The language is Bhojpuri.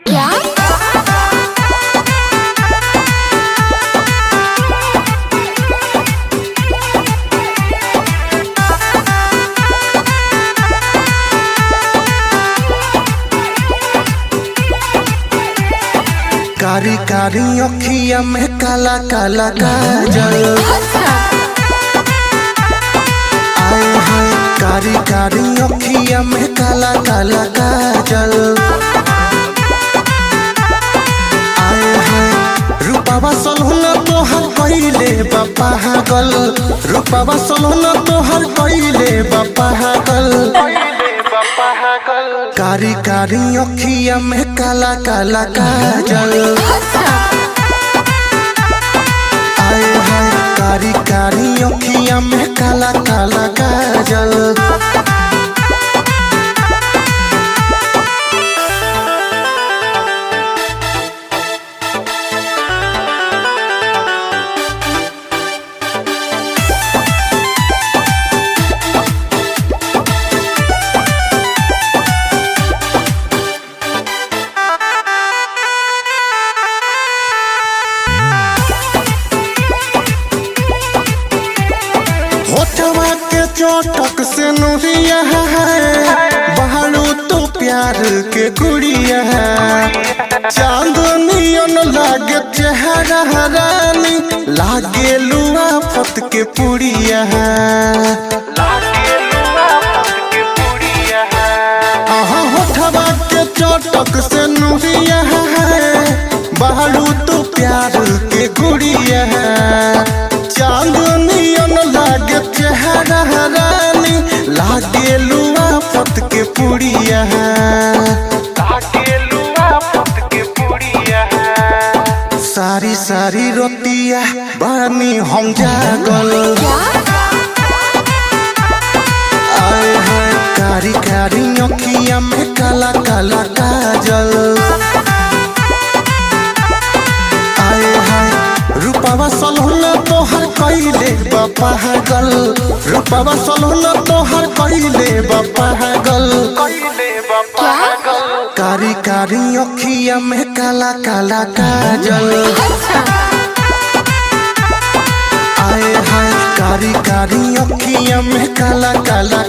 क्या? कारी कारी अखिया में काला काला काजल। आए हाय कारी कारी अखिया में काला काला काजल। आए हाय रूपावा सलहुना तोहर कइले बा पागल। रूपावा सलहुना तोहर कइले बा पागल। कारी कारी अखिया में काला काला काजल। आए हाय कारी कारी अखिया में काला काला काजल। होठवा के चोटक से नुरिया है बहारू तो प्यार के गुड़िया है। चांदनियन लागे चेहरा रानी लागे लुआ फत के पुड़िया है। होठवा के चोटक से नुरिया है बहारू तो प्यार के गुड़िया है। चांदनियन लागे चेहरा रानी लागे लुआ फत के पुड़िया है। सारी सारी रोतिया बानी हम जागल। आए हाय कारी कारी अखिया में काला काला काजल। आए हाय रूपावा सलहुना तोहर कइले बा पागल। रूपावा सलहुना तोहर कइले बा पागल। कारी कारी अखिया में काला काला काजल। आए हाय कारी कारी अखिया में काला काला